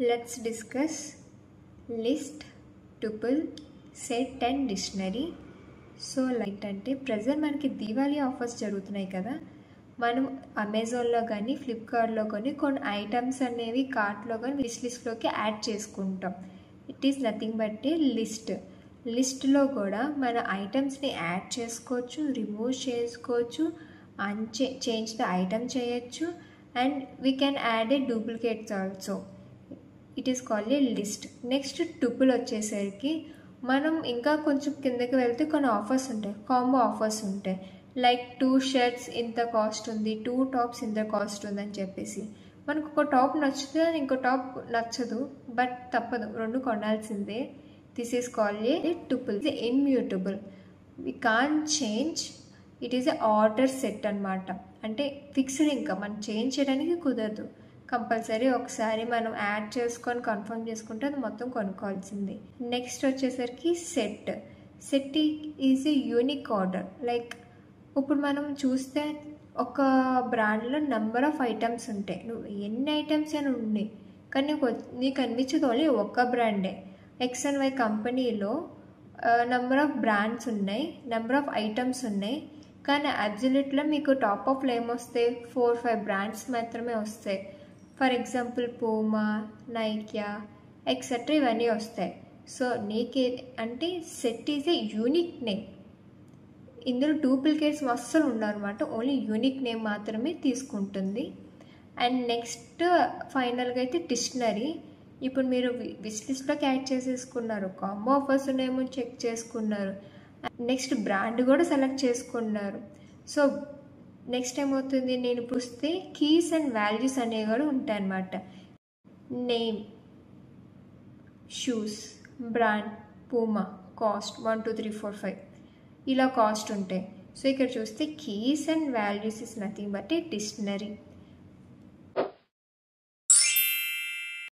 Let's discuss list, tuple, set and dictionary. So light అంటే present మనకి Diwali offers జరుగుతున్నాయి కదా, మనం అమెజాన్లో కానీ ఫ్లిప్కార్ట్లో కానీ కొన్ని ఐటమ్స్ అనేవి కార్ట్లో కానీ విష్ లిస్ట్లోకి యాడ్ చేసుకుంటాం. ఇట్ ఈస్ నథింగ్ బట్ ఏ లిస్ట్లో కూడా మన ఐటమ్స్ని యాడ్ చేసుకోవచ్చు, రిమూవ్ చేసుకోవచ్చు, చేంజ్ ద ఐటమ్ చేయొచ్చు, and we can add A duplicates also. It is called A list. Next tuple వచ్చేసరికి మనం ఇంకా కొంచెం కిందకి వెళ్తే కొన్ని ఆఫర్స్ ఉంటాయి, కాంబో ఆఫర్స్ ఉంటాయి. లైక్ 2 షర్ట్స్ ఇంత కాస్ట్ ఉంది, 2 టాప్స్ ఇంత కాస్ట్ ఉంది అని చెప్పేసి. మనకు ఒక టాప్ నచ్చుతుంది, ఇంకో టాప్ నచ్చదు, బట్ తప్పదు, 2 కొనాల్సిందే. This is called a tuple. It's immutable, we can't change. It is a order set అనమాట. అంటే ఫిక్స్డ్, ఇంకా మనం చేంజ్ చేయడానికి కుదరదు. కంపల్సరీ ఒకసారి మనం యాడ్ చేసుకొని కన్ఫర్మ్ చేసుకుంటే అది మొత్తం కొనుక్కోవాల్సింది. నెక్స్ట్ వచ్చేసరికి set is a unique order. Like ఇప్పుడు మనం చూస్తే ఒక బ్రాండ్లో నెంబర్ ఆఫ్ ఐటమ్స్ ఉంటాయి, నువ్వు ఎన్ని ఐటమ్స్ అని ఉన్నాయి, కానీ నీకు అనిపించదు ఓన్లీ ఒక్క బ్రాండే. ఎక్స్ అండ్ వై కంపెనీలో నెంబర్ ఆఫ్ బ్రాండ్స్ ఉన్నాయి, నెంబర్ ఆఫ్ ఐటమ్స్ ఉన్నాయి, కానీ అబ్జల్యూట్లో మీకు టాప్ ఆఫ్లో ఏమొస్తాయి, 4-5 బ్రాండ్స్ మాత్రమే వస్తాయి. ఫర్ ఎగ్జాంపుల్ పూమా, నైకియా ఎక్సెట్రా ఇవన్నీ వస్తాయి. సో నీకే అంటే set is a unique name. ఇందులో డూప్లికేట్స్ అస్సలు ఉండవన్నమాట, ఓన్లీ యూనిక్ నేమ్ మాత్రమే తీసుకుంటుంది. అండ్ నెక్స్ట్ ఫైనల్గా అయితే డిక్షనరీ. ఇప్పుడు మీరు విష్ లిస్ట్లోకి యాడ్ చేసేసుకున్నారు, కాంబో ఆఫర్స్ ఉన్నాయేమో చెక్ చేసుకున్నారు, నెక్స్ట్ బ్రాండ్ కూడా సెలెక్ట్ చేసుకున్నారు. సో నెక్స్ట్ ఏమవుతుంది, నేను చూస్తే కీస్ అండ్ వాల్యూస్ అనేవి కూడా ఉంటాయన్నమాట. Name, shoes, brand, Puma, cost 1 2 3 4 5 ఇలా కాస్ట్ ఉంటాయి. సో ఇక్కడ చూస్తే keys and values is nothing but A dictionary.